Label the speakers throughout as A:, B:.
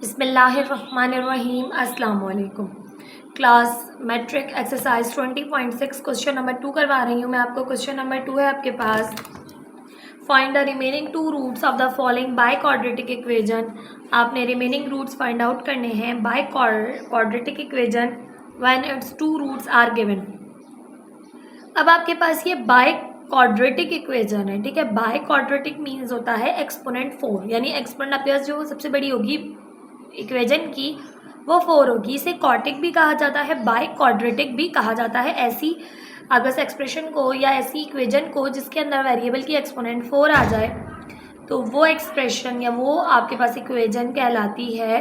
A: बिस्मिल्लाहिर्रहमानिर्रहीम अस्सलाम वालेकुम। Class matric exercise 20.6 question number 2 करवा रही हूँ मैं आपको। क्वेश्चन नंबर 2 है आपके पास, find the remaining 2 roots of the following by quadratic equation. आपने रिमेनिंग रूट्स फाइंड आउट करने हैं by quadratic equation when its 2 roots are given. अब आपके पास ये बाय क्वाड्रेटिक इक्वेजन है, ठीक है। बाय क्वाड्रेटिक मीन्स होता है एक्सपोनेंट 4, यानी एक्सपोनेंट आपके पास जो सबसे बड़ी होगी इक्वेजन की वो 4 होगी। इसे क्वाड्रेटिक भी कहा जाता है, बाय क्वाड्रेटिक भी कहा जाता है। ऐसी आप बस एक्सप्रेशन को या ऐसी इक्वेजन को जिसके अंदर वेरिएबल की एक्सपोनेंट 4 आ जाए तो वो एक्सप्रेशन या वो आपके पास इक्वेजन कहलाती है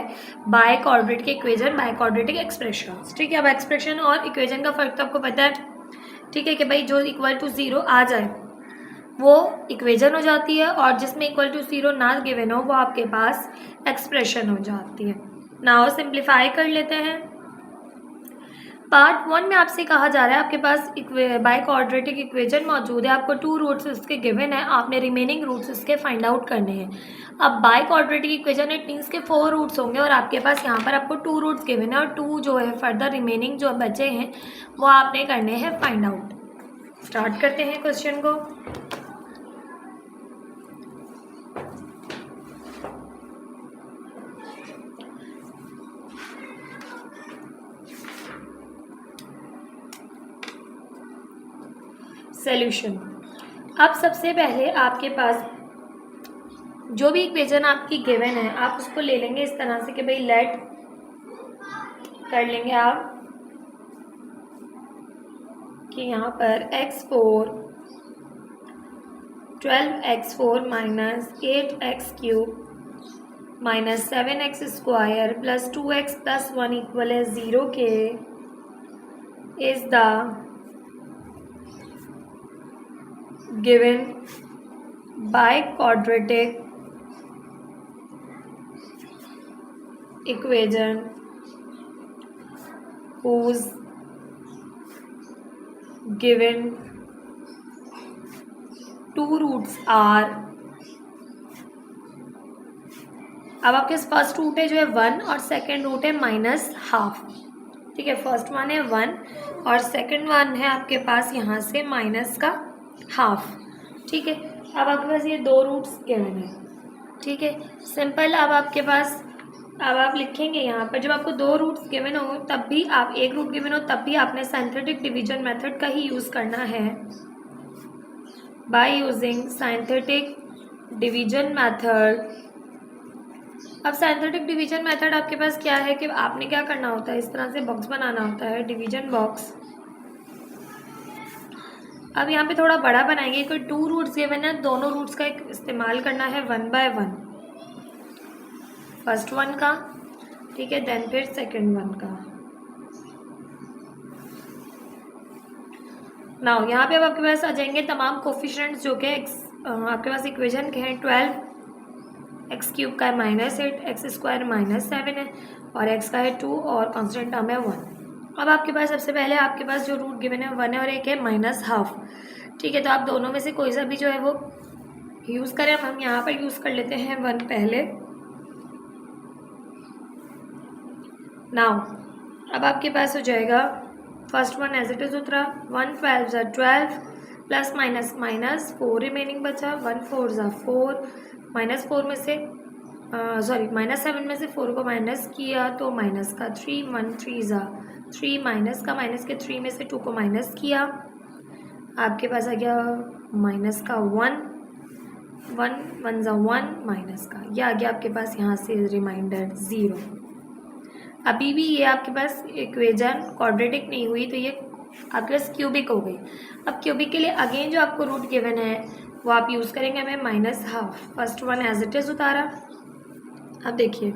A: bye quadratic equation, by quadratic expression, ठीक है। अब एक्सप्रेशन और इक्वेजन का फर्क तो आपको पता है, ठीक है, कि भाई जो इक्वल टू 0 आ जाए वो इक्वेजन हो जाती है और जिसमें इक्वल टू 0 ना गिवन हो वो आपके पास एक्सप्रेशन हो जाती है। नाउ सिंप्लीफाई कर लेते हैं। पार्ट 1 में आपसे कहा जा रहा है आपके पास बाय क्वाड्रेटिक इक्वेजन मौजूद है, आपको 2 रूट्स उसके गिवन है, आपने रिमेनिंग रूट्स उसके फाइंड आउट करने हैं। अब bye quadratic equation it means के 4 रूट्स होंगे और आपके पास यहाँ पर आपको 2 रूट्स गिवन है और 2 जो है फर्दर रिमेनिंग जो बचे हैं वो आपने करने हैं फाइंड आउट। स्टार्ट करते हैं क्वेश्चन को। सॉल्यूशन। अब सबसे पहले आपके पास जो भी इक्वेशन आपकी गिवन है आप उसको ले लेंगे इस तरह से कि भाई लेट कर लेंगे आप कि यहाँ पर x4 12x4 minus 8x³ minus 7x² plus 2x plus 1 equal है 0 के is the given by quadratic equation whose given 2 roots are। अब आपके फर्स्ट रूट है जो है 1 और सेकंड रूट है -½ ठीक है। फर्स्ट वन है 1 और सेकंड वन है आपके पास यहाँ से -½ ठीक है। अब आपके पास ये 2 रूट्स गिवन है, ठीक है, सिंपल। अब आपके पास अब आप लिखेंगे यहाँ पर जब आपको 2 रूट्स गिवन हो तब भी आप एक रूट गिवन हो तब भी आपने सिंथेटिक डिवीजन मेथड का ही यूज़ करना है। Bye using synthetic division method. अब सिंथेटिक डिवीजन मेथड आपके पास क्या है कि आपने क्या करना होता है, इस तरह से बॉक्स बनाना होता है, डिवीजन बॉक्स। अब यहाँ पे थोड़ा बड़ा बनाएंगे, कोई 2 रूट्स गिवन है, दोनों रूट्स का इस्तेमाल करना है 1/1, फर्स्ट वन का, ठीक है, देन फिर सेकंड वन का। नाउ यहाँ पे अब आपके पास आ जाएंगे तमाम कोफिशिएंट्स जो कि आपके पास इक्वेशन के हैं। 12x³ का है -8, x² -7 है और x का है 2 और कांस्टेंट टर्म है 1। अब आपके पास सबसे पहले आपके पास जो रूट गिवन है 1 है और एक है -½ ठीक है। तो आप दोनों में से कोई सा भी जो है वो यूज़ करें। अब हम यहाँ पर यूज़ कर लेते हैं 1 पहले। नाउ अब आपके पास हो जाएगा first one as it is उतरा 1 12 × 12 प्लस माइनस माइनस 4 रिमेनिंग बचा 1 4 × 4 -4 में से -7 में से 4 को माइनस किया तो माइनस का 3 1 3 × 3 माइनस का माइनस के 3 में से 2 को माइनस किया आपके पास आ गया माइनस का 1 1 1 × 1 माइनस का यह आ गया आपके पास यहाँ से रिमाइंडर 0। अभी भी ये आपके पास इक्वेजन क्वाड्रेटिक नहीं हुई तो ये आपके पास क्यूबिक हो गई। अब क्यूबिक के लिए अगेन जो आपको रूट गिवन है वो आप यूज़ करेंगे। हमें -½ first one as it is उतारा। अब देखिए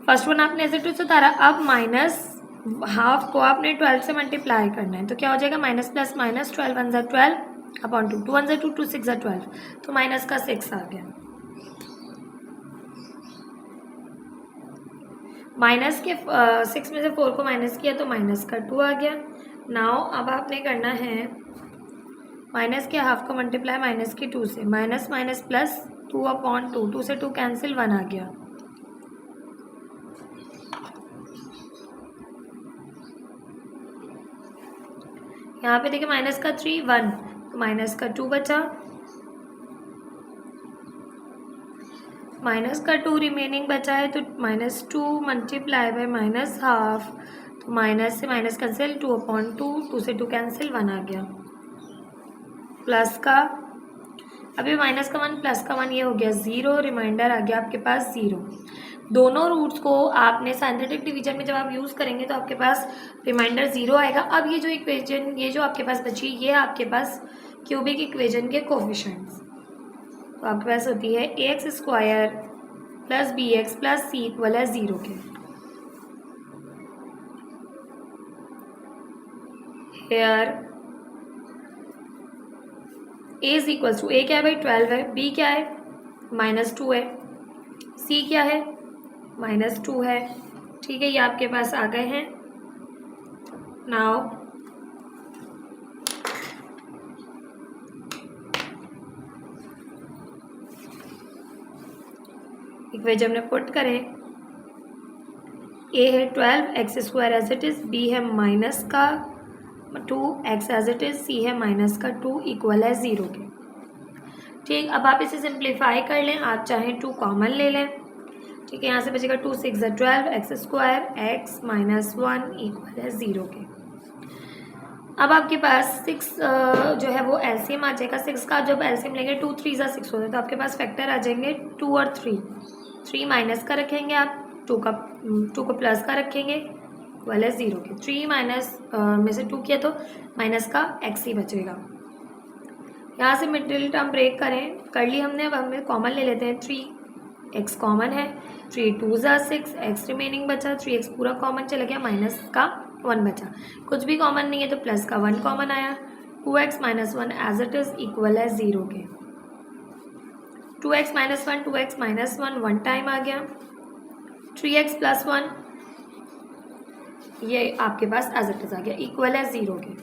A: फर्स्ट वन आपने एज इट इज़ उतारा। अब -½ को आपने 12 से मल्टीप्लाई करना है तो क्या हो जाएगा माइनस प्लस माइनस 12 1 × 12 अपॉन 2 2 1 × 2 2 6 × 12 तो माइनस का 6 आ गया। माइनस के 6 में से 4 को माइनस किया तो माइनस का 2 आ गया। नाउ अब आपने करना है माइनस के हाफ को मल्टीप्लाई माइनस के 2 से, माइनस माइनस प्लस 2/2, 2 से 2 कैंसिल, 1 आ गया। यहाँ पे देखिए माइनस का 3 1, तो माइनस का 2 बचा, माइनस का 2 रिमेनिंग बचा है, तो -2 मल्टीप्लाई बाय माइनस हाफ, तो माइनस से माइनस कैंसिल, 2/2, 2 से 2 कैंसिल, 1 आ गया। प्लस का अभी माइनस का 1 प्लस का 1 ये हो गया 0, रिमाइंडर आ गया आपके पास 0। दोनों रूट्स को आपने साइंथेटिक डिवीजन में जब आप यूज़ करेंगे तो आपके पास रिमाइंडर 0 आएगा। अब ये जो इक्वेशन ये जो आपके पास बची ये आपके पास क्यूबिक इक्वेशन के कोफिशिएंट्स, तो आपके पास होती है ax² + bx + c = 0 के। हेयर a = a क्या है भाई 12 है, b क्या है -2 है, c क्या है -2 है। ठीक है, ये आपके पास आ गए हैं। नाउ इक्वेशन में पुट करें, a है 12x² as it is, b है माइनस का 2x as it is, c है माइनस का 2 = 0 के। ठीक, अब आप इसे सिंप्लीफाई कर लें, आप चाहें 2 कॉमन ले लें। ठीक है, यहाँ से बचेगा 2 6 12 x² x -1 = 0 के। अब आपके पास 6 जो है वो एलसीएम आ जाएगा। 6 का जब एलसीएम लेंगे 2 3 ज़ा 6 होता है, तो आपके पास फैक्टर आ जाएंगे 2 और 3। 3 माइनस का रखेंगे आप, 2 को प्लस का रखेंगे वाला 0 के। 3 माइनस में से 2 किया तो माइनस का x ही बचेगा। यहाँ से मिडिल टर्म ब्रेक कर ली हमने। अब हमें कॉमन ले लेते हैं, 3x कॉमन है, 3 2 ज़ा 6, x रिमेनिंग बचा, 3x पूरा कॉमन चला गया, माइनस का 1 बचा। कुछ भी कॉमन नहीं है तो प्लस का 1 कॉमन आया, 2x - 1 एज इट इज़ = 0 के। 2x - 1 2x - 1 1 टाइम आ गया, 3x + 1 ये आपके पास एज इट इज़ आ गया, = 0 के।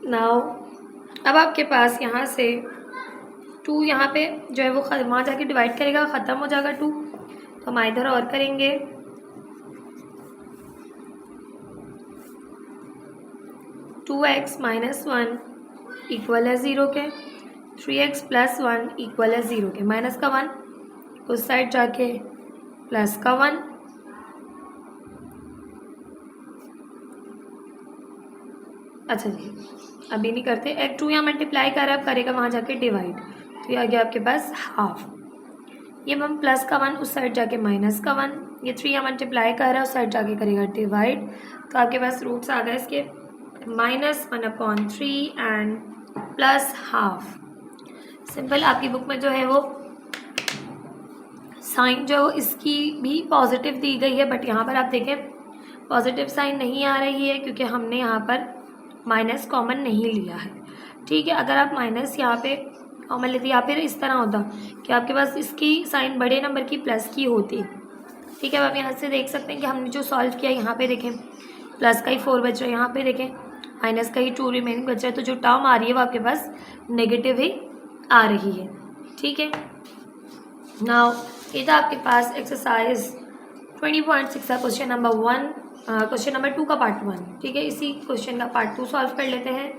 A: नाउ अब आपके पास यहाँ से 2 यहाँ पे जो है वो वहाँ जाके डिवाइड करेगा, ख़त्म हो जाएगा 2, तो हम इधर और करेंगे। 2x - 1 = 0 के, 3x + 1 = 0 के। माइनस का 1 उस साइड जाके प्लस का 1, अच्छा जी अभी नहीं करते। एक 2 यहाँ मल्टीप्लाई कर रहा है, अब करेगा वहाँ जाके डिवाइड, तो ये आ गया आपके पास हाफ। ये हम प्लस का 1 उस साइड जाके माइनस का 1, ये 3 यहाँ मल्टीप्लाई कर रहा है उस साइड जाके करेगा डिवाइड, तो आपके पास रूट्स आ गए इसके -1/3 एंड +½ सिंपल। आपकी बुक में जो है वो साइन जो इसकी भी पॉजिटिव दी गई है, बट यहाँ पर आप देखें पॉजिटिव साइन नहीं आ रही है क्योंकि हमने यहाँ पर माइनस कॉमन नहीं लिया है। ठीक है, अगर आप माइनस यहाँ पे कॉमन लेते या फिर इस तरह होता कि आपके पास इसकी साइन बड़े नंबर की प्लस की होती। ठीक है, अब आप यहाँ से देख सकते हैं कि हमने जो सॉल्व किया, यहाँ पे देखें प्लस का ही 4 बच रहा है, यहाँ पे देखें माइनस का ही 2 रिमेनिंग बच रहा है, तो जो टर्म आ रही है वो आपके पास नेगेटिव ही आ रही है। ठीक है, नाउ ये था आपके पास एक्सरसाइज 20.6 का क्वेश्चन नंबर 1, क्वेश्चन नंबर 2 का पार्ट 1। ठीक है, इसी क्वेश्चन का पार्ट 2 सॉल्व कर लेते हैं।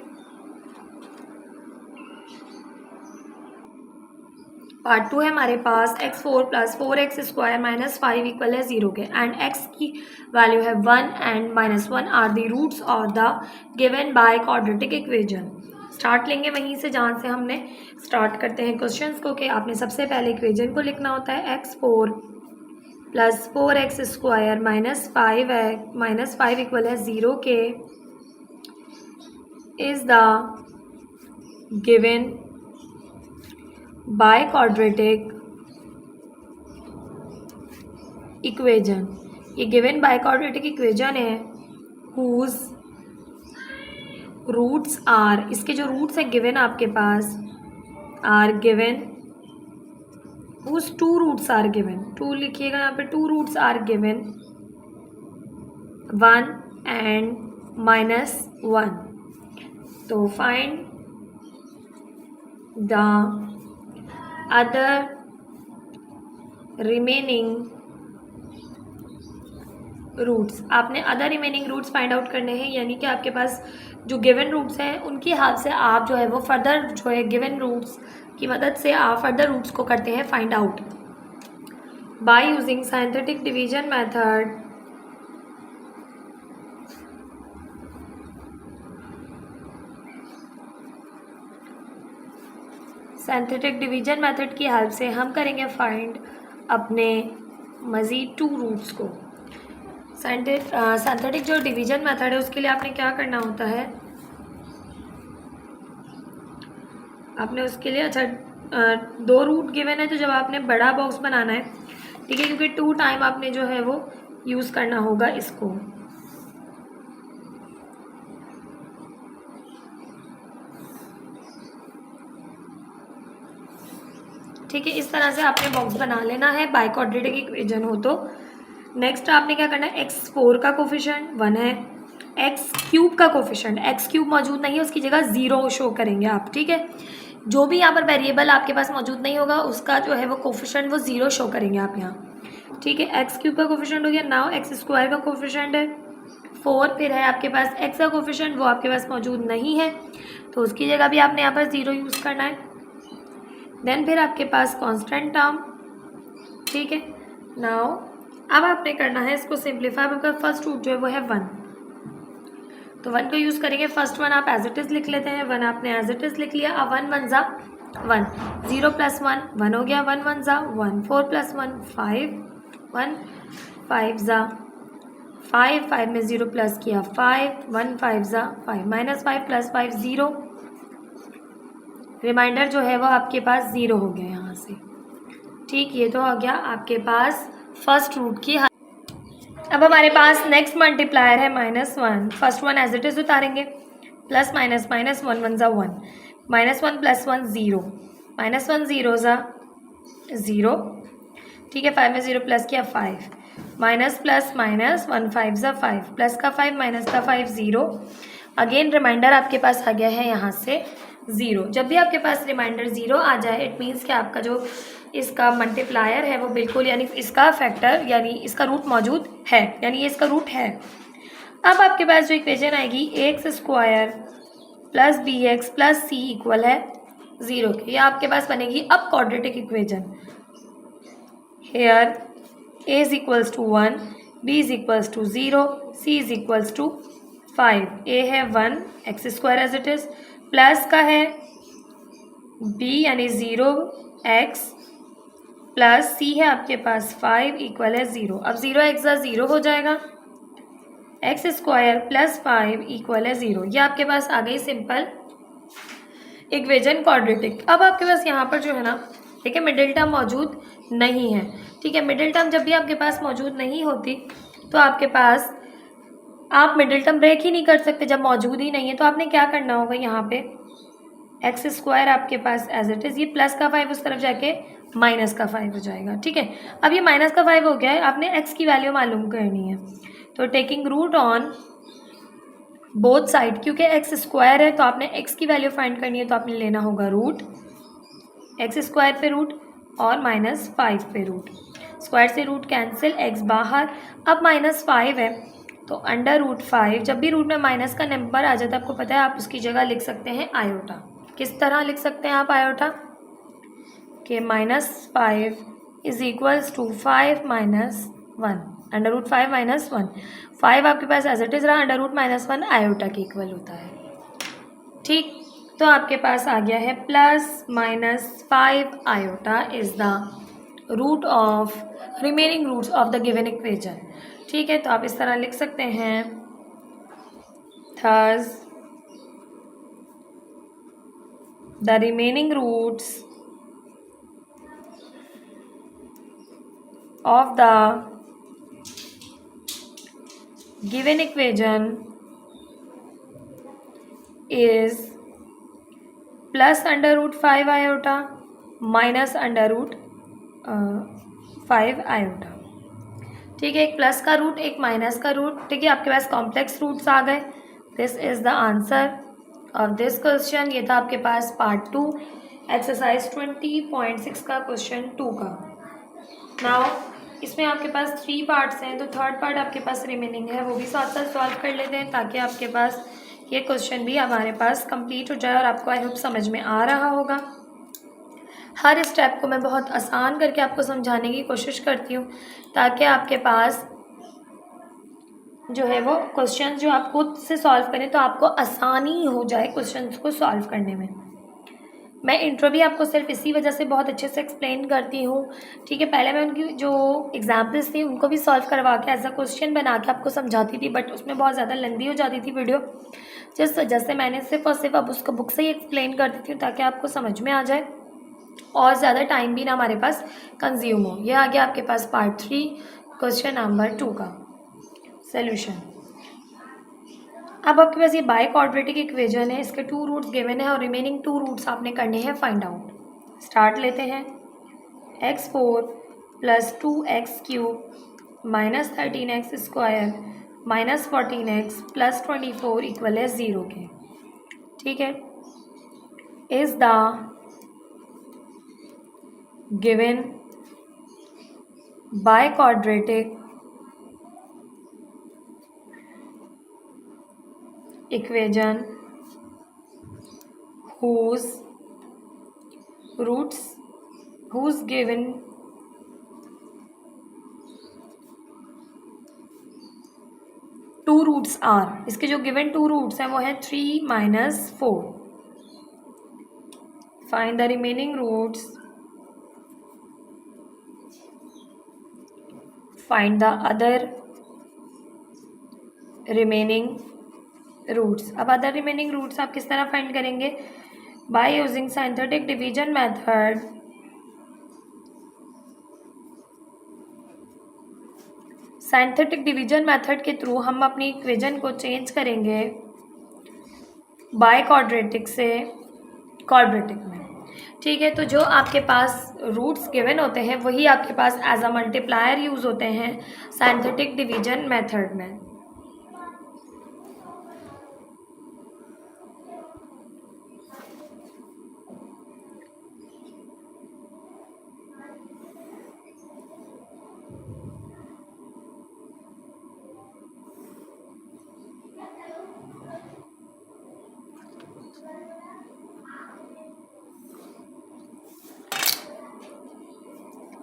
A: पार्ट 2 है हमारे पास x4 + 4x² - 5 = 0 के, एंड x की वैल्यू है 1 and -1 are the roots of the given by quadratic equation. Start लेंगे वहीं से जहाँ से हमने स्टार्ट करते हैं क्वेश्चंस को, कि आपने सबसे पहले इक्वेशन को लिखना होता है x4 + 4x² - 5 = 0 के is the given by quadratic equation. ये गिवन बाय क्वाड्रेटिक इक्वेशन है हुज रूट्स आर, इसके जो रूट्स है गिवन आपके पास are given whose two roots are given, 2 लिखिएगा यहाँ पे, 2 roots are given, 1 and -1. तो find the other remaining roots. आपने other remaining roots find out करने हैं, यानी कि आपके पास जो गिवन रूट्स हैं उनकी हेल्प से आप जो है वो फर्दर जो है गिवन रूट्स की मदद से आप फर्दर रूट्स को करते हैं find out by using synthetic division method. Synthetic division method की हेल्प से हम करेंगे फाइंड अपने मज़ीद 2 रूट्स को. सिंथेटिक जो डिवीजन मेथड है उसके लिए आपने क्या करना होता है, आपने उसके लिए अच्छा 2 रूट गिवन है, तो जब आपने बड़ा बॉक्स बनाना है, ठीक है, क्योंकि 2 टाइम आपने जो है वो यूज़ करना होगा इसको. ठीक है, इस तरह से आपने बॉक्स बना लेना है बाय क्वाड्रेटिक इक्वेशन हो तो. नेक्स्ट आपने क्या करना है, x4 का कोफिशिएंट 1 है, x³ का कोफिशिएंट, x³ मौजूद नहीं है, उसकी जगह 0 शो करेंगे आप. ठीक है, जो भी यहाँ पर वेरिएबल आपके पास मौजूद नहीं होगा उसका जो है वो कोफिशिएंट वो 0 शो करेंगे आप यहाँ. ठीक है, x³ का कोफिशिएंट हो गया. नाउ x² का कोफिशिएंट है 4, फिर है आपके पास x का कोफिशिएंट, वो आपके पास मौजूद नहीं है तो उसकी जगह भी आपने यहाँ पर 0 यूज़ करना है. देन फिर आपके पास कांस्टेंट टर्म. ठीक है, नाउ अब आपने करना है इसको सिंप्लीफाई. आपका फर्स्ट रूट जो है वो है 1, तो 1 को यूज़ करेंगे. फर्स्ट 1 आप एज इट इज़ लिख लेते हैं, 1 आपने एज इट इज़ लिख लिया. अब 1 1 ज़ा 1, 0 + 1 1 हो गया, 1 1 ज़ा 1, 4 + 1 5, 1 5 ज़ा 5, 5 में 0 प्लस किया 5, 1 5 ज़ा 5, -5 + 5 0, रिमाइंडर जो है वो आपके पास 0 हो गया यहाँ से. ठीक, ये तो हो गया आपके पास फर्स्ट रूट की. अब हमारे पास नेक्स्ट मल्टीप्लायर है -1. फर्स्ट 1 एज इट इज़ उतारेंगे, प्लस माइनस माइनस 1 1 ज़ा 1, -1 + 1 0, -1 0 ज़ा 0. ठीक है, 5 में 0 प्लस किया 5, माइनस प्लस माइनस 1 5 ज़ा 5, प्लस का 5 माइनस का 5 0. अगेन रिमाइंडर आपके पास आ गया है यहाँ से 0. जब भी आपके पास रिमाइंडर 0 आ जाए इट मीन्स कि आपका जो इसका मल्टीप्लायर है वो बिल्कुल, यानी इसका फैक्टर, यानी इसका रूट मौजूद है, यानी ये इसका रूट है. अब आपके पास जो इक्वेशन आएगी ax² + bx + c इक्वल है 0 के, ये आपके पास बनेगी अब quadratic equation. Here a = 1, b = 0, c = 5. a है 1 x² as it is, plus का है b यानी 0x प्लस c है आपके पास 5 इक्वल है 0. अब 0x 0 हो जाएगा, x² + 5 इक्वल है 0. ये आपके पास आ गई सिंपल इक्वेशन क्वाड्रेटिक. अब आपके पास यहाँ पर जो है ना, ठीक है, मिडिल टर्म मौजूद नहीं है. ठीक है, मिडिल टर्म जब भी आपके पास मौजूद नहीं होती तो आपके पास आप मिडिल टर्म ब्रेक ही नहीं कर सकते जब मौजूद ही नहीं है. तो आपने क्या करना होगा, यहाँ पे x² आपके पास एज इट इज़, ये प्लस का 5 उस तरफ जाके माइनस का 5 हो जाएगा. ठीक है, अब ये माइनस का 5 हो गया है, आपने x की वैल्यू मालूम करनी है. तो taking root on both side, क्योंकि x² है तो आपने x की वैल्यू फाइंड करनी है, तो आपने लेना होगा रूट x² पे रूट और -5 पे रूट. स्क्वायर से रूट कैंसिल, x बाहर. अब -5 है तो √5, जब भी रूट में माइनस का नंबर आ जाता है आपको पता है आप उसकी जगह लिख सकते हैं आयोटा. किस तरह लिख सकते हैं आप आयोटा, कि -5 = 5 - 1, √5 - 1. 5 आपके पास एज इट इज़ रहा, √-1 आयोटा के इक्वल होता है. ठीक, तो आपके पास आ गया है +-5 iota is the root of remaining roots of the given equation. ठीक है, तो आप इस तरह लिख सकते हैं, thus the remaining roots of the given equation is +√5 iota -√5 5 iota. ठीक है, एक प्लस का रूट एक माइनस का रूट। ठीक है, आपके पास कॉम्प्लेक्स रूट्स आ गए। This is the answer of this question. ये था आपके पास पार्ट 2 एक्सरसाइज 20.6 का क्वेश्चन 2 का। नाउ इसमें आपके पास 3 पार्ट्स हैं, तो थर्ड पार्ट आपके पास रिमेनिंग है, वो भी साथ साथ सॉल्व कर लेते हैं ताकि आपके पास ये क्वेश्चन भी हमारे पास कंप्लीट हो जाए और आपको आई होप समझ में आ रहा होगा। हर स्टेप को मैं बहुत आसान करके आपको समझाने की कोशिश करती हूँ ताकि आपके पास जो है वो क्वेश्चन जो आप खुद से सॉल्व करें तो आपको आसानी हो जाए क्वेश्चंस को सॉल्व करने में। मैं इंट्रो भी आपको सिर्फ इसी वजह से बहुत अच्छे से एक्सप्लेन करती हूँ। ठीक है, पहले मैं उनकी जो एग्जाम्पल्स थी उनको भी सॉल्व करवा के एज अ क्वेश्चन बना के आपको समझाती थी, बट उसमें बहुत ज़्यादा लेंदी हो जाती थी वीडियो, जिस वजह से मैंने सिर्फ और सिर्फ अब उसको बुक से ही एक्सप्लेन कर देती हूँ ताकि आपको समझ में आ जाए और ज़्यादा टाइम भी ना हमारे पास कंज्यूम हो। ये आ गया आपके पास पार्ट 3 क्वेश्चन नंबर 2 का सोल्यूशन। अब आपके पास ये बाय क्वाड्रेटिक इक्वेशन है, इसके 2 रूट्स गिवन है और रिमेनिंग 2 रूट्स आपने करने हैं फाइंड आउट। स्टार्ट लेते हैं। x4 plus 2x³ minus 13x² minus 14x plus 24 equal है 0 के। ठीक है, is the given by quadratic equation whose roots whose given two roots are, इसके जो गिवन 2 रूट्स हैं वो हैं 3 minus 4। Find the remaining roots, find the other remaining roots. अब अदर रिमेनिंग रूट्स आप किस तरह फाइंड करेंगे? By using synthetic division method. Synthetic division method के थ्रू हम अपनी इक्वेशन को चेंज करेंगे बाय क्वाड्रेटिक से क्वाड्रेटिक में। ठीक है, तो जो आपके पास रूट्स गिवन होते हैं वही आपके पास एज अ मल्टीप्लायर यूज़ होते हैं सिंथेटिक डिवीजन मेथड में।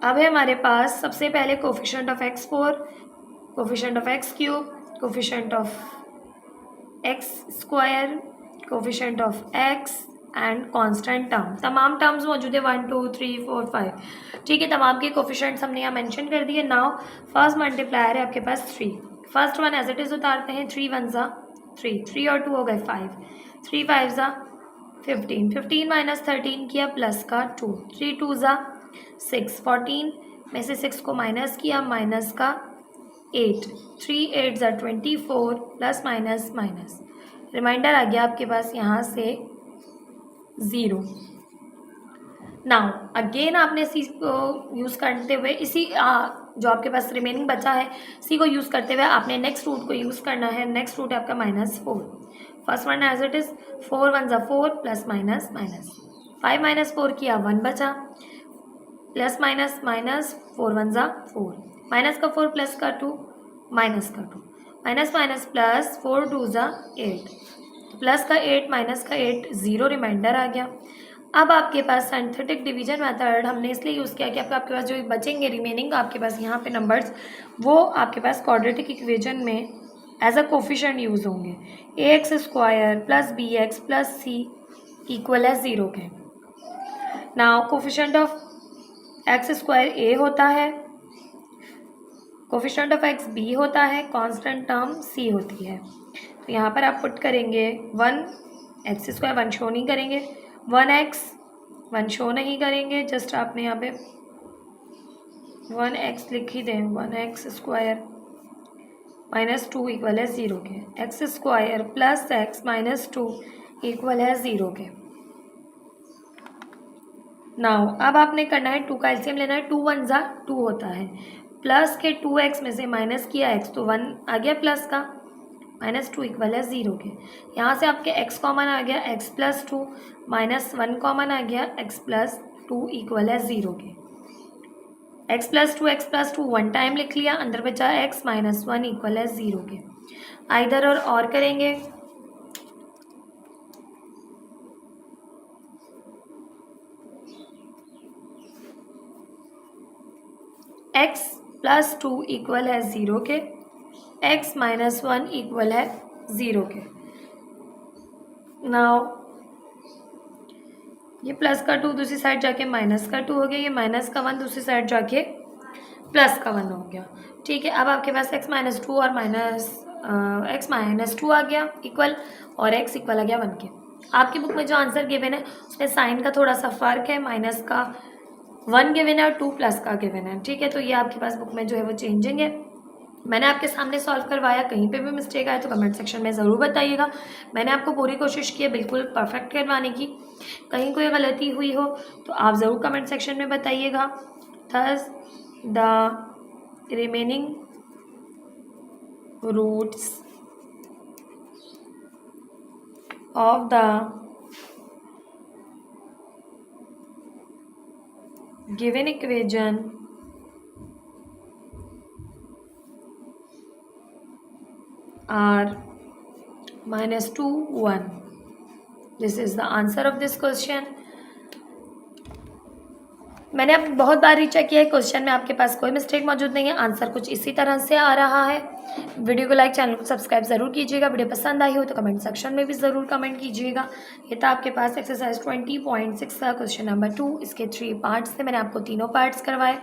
A: अब है हमारे पास सबसे पहले coefficient of x4, coefficient of x³ coefficient of x², coefficient of x and constant term. तमाम टर्म्स मौजूद है 1 2 3 4 5। ठीक है, तमाम के कोफिशिएंट्स हमने यहाँ मेंशन कर दिए। नाउ फर्स्ट मल्टीप्लायर है आपके पास 3। First one as it is उतारते हैं। 3 1 ज़ा 3, 3 और 2 हो गए 5, 3 5 ज़ा 15, 15 माइनस 13 किया प्लस का 2, 3 2 ज़ा 6, 14 में से 6 को माइनस किया माइनस का 8, 3 8 ज़ा 24 प्लस माइनस माइनस, रिमाइंडर आ गया आपके पास यहाँ से 0। नाउ अगेन आपने इसी को यूज़ करते हुए इसी जो आपके पास रिमेनिंग बचा है इसी को यूज़ करते हुए आपने नेक्स्ट रूट को यूज़ करना है। नेक्स्ट रूट है आपका -4। First one as it is 4 1 ज़ा 4 प्लस माइनस माइनस, 5 माइनस 4 किया 1 बचा, प्लस माइनस माइनस 4 1 ज़ा 4, माइनस का 4 प्लस का 2 माइनस का 2, माइनस माइनस प्लस 4 2 ज़ा 8, प्लस का 8 माइनस का 8 0, रिमाइंडर आ गया। अब आपके पास सिंथेटिक डिवीजन मेथड हमने इसलिए यूज़ किया कि आपके पास जो बचेंगे रिमेनिंग आपके पास यहाँ पे नंबर्स वो आपके पास क्वाड्रेटिक इक्वेशन में एज अ कोफिशिएंट यूज़ होंगे। ax² plus bx plus c equal है 0 के। Now coefficient of x² a होता है, कोफिशिएंट ऑफ x b होता है, कांस्टेंट टर्म c होती है। तो यहाँ पर आप पुट करेंगे 1 x² 1 शो नहीं करेंगे, 1x 1 शो नहीं करेंगे, जस्ट आपने यहाँ पे 1x लिख ही दें, 1x² माइनस 2 इक्वल है 0 के, x² plus x minus 2 equal है 0 के। नाउ अब आपने करना है 2 का एलसीएम लेना है। 2 1 ज़ा 2 होता है, प्लस के 2x में से माइनस किया x तो 1 आ गया प्लस का, -2 इक्वल है 0 के। यहाँ से आपके x कॉमन आ गया, x प्लस 2 -1 कॉमन आ गया, x प्लस 2 इक्वल है 0 के। x प्लस 2 वन टाइम लिख लिया, अंदर बचा x -1 इक्वल है 0 के। इधर और करेंगे, x प्लस 2 इक्वल है 0 के, x -1 इक्वल है 0 के। नाउ ये प्लस का 2 दूसरी साइड जाके माइनस का 2 हो गया, ये माइनस का 1 दूसरी साइड जाके प्लस का 1 हो गया। ठीक है, अब आपके पास x -2 और x -2 आ गया इक्वल, और x इक्वल आ गया 1 के। आपकी बुक में जो आंसर गिवन है उसमें साइन का थोड़ा सा फ़र्क है, माइनस का 1 गिवन है और 2 प्लस का गिवन है। ठीक है, तो ये आपके पास बुक में जो है वो चेंजिंग है। मैंने आपके सामने सॉल्व करवाया, कहीं पे भी मिस्टेक आए तो कमेंट सेक्शन में ज़रूर बताइएगा। मैंने आपको पूरी कोशिश की है बिल्कुल परफेक्ट करवाने की, कहीं कोई गलती हुई हो तो आप ज़रूर कमेंट सेक्शन में बताइएगा। Thus the remaining roots of the given equation are -2 1. This is the answer of this question. मैंने अब बहुत बार रीचेक किया है, क्वेश्चन में आपके पास कोई मिस्टेक मौजूद नहीं है, आंसर कुछ इसी तरह से आ रहा है। वीडियो को लाइक, चैनल को सब्सक्राइब ज़रूर कीजिएगा। वीडियो पसंद आई हो तो कमेंट सेक्शन में भी ज़रूर कमेंट कीजिएगा। ये था आपके पास एक्सरसाइज 20.6 का क्वेश्चन नंबर 2। इसके 3 पार्ट्स थे, मैंने आपको तीनों पार्ट्स करवाए।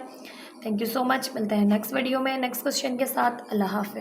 A: Thank you so much. मिलते हैं नेक्स्ट वीडियो में नेक्स्ट क्वेश्चन के साथ। अल्लाह हाफिज़।